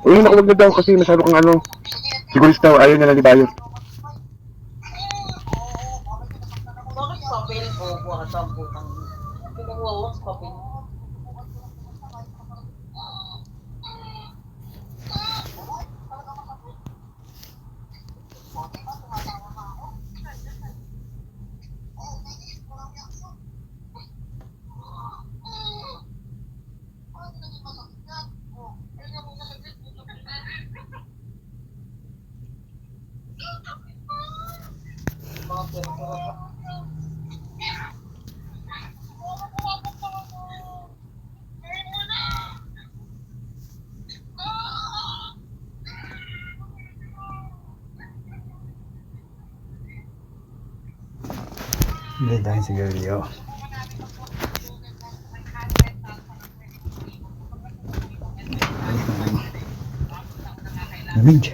Uy, nakuwag na daw kasi masyado kang ano. Sigurista, ayaw niya na ni Bayo. Bakit papel ko? Buha ka ang putang. Pinagwawas papel. Hindi tayo sigarilyo. Lamig.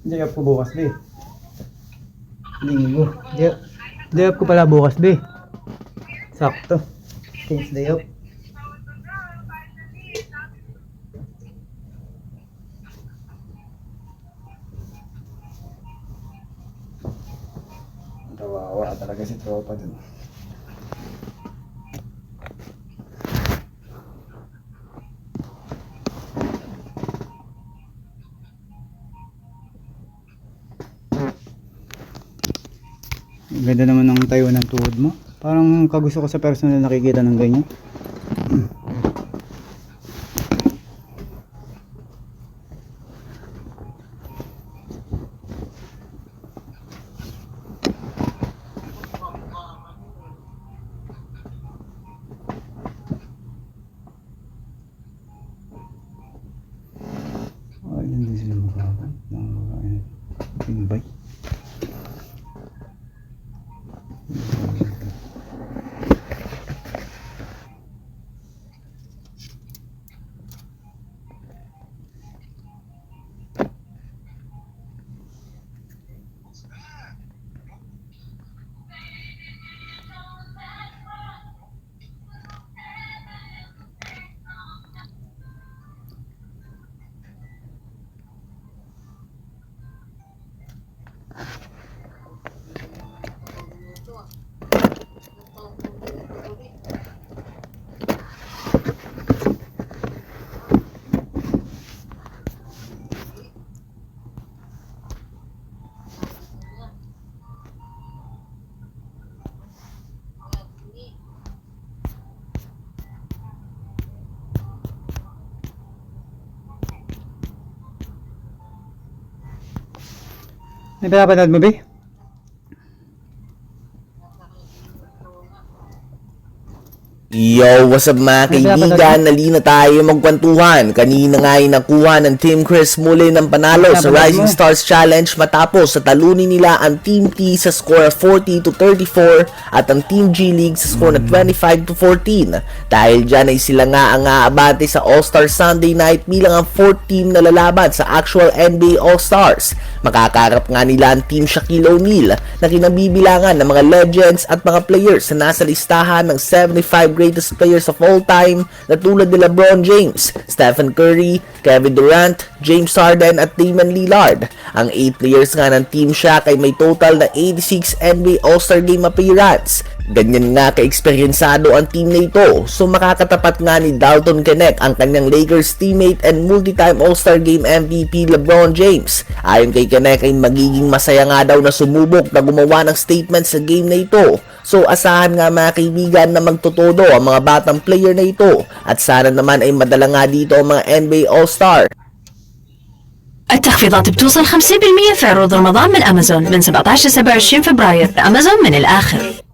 Day off ko bukas, be. Linggo. Day off ko pala bukas, be. Sakto. King's day off. Kawawa talaga si tropa dun. Ganda naman ng tayo ng tuhod mo. Parang kagusto ko sa personal nakikita ng ganyan. Ay, hindi sila magkakaroon. Invite. May pinapanood mo, be? Yo, what's up mga kaibigan? Nali na tayo magkwentuhan. Kanina nga ay nakuha ng Team Chris muli ng panalo sa Rising Stars Challenge matapos sa talunin nila ang Team T sa score 40-34 at ang Team G League sa score na 25-14. Dahil dyan ay sila nga ang aabante sa All-Star Sunday Night bilang ang 4th team na lalaban sa actual NBA All-Stars. Makakarap nga nila ang Team Shaquille O'Neal na kinabibilangan ng mga legends at mga players na nasa listahan ng 75 greatest players of all time na tulad ni LeBron James, Stephen Curry, Kevin Durant, James Harden at Damian Lillard. Ang 8 players nga ng Team Shaq ay may total na 86 NBA All-Star Game appearance. Ganyan nga ka-eksperyensado ang team na ito, so makakatapat nga ni Dalton Knecht ang kanyang Lakers teammate and multi-time All-Star Game MVP LeBron James. Ayon kay Knecht ay magiging masaya nga daw na sumubok na gumawa ng statement sa game na ito. So asahan nga mga kaibigan na magtutodo ang mga batang player na ito at sana naman ay madala nga dito ang mga NBA All-Star. التخفيضات بتوصل 50% في عروض رمضان من أمازون من 17 ل 27 فبراير. أمازون من الآخر.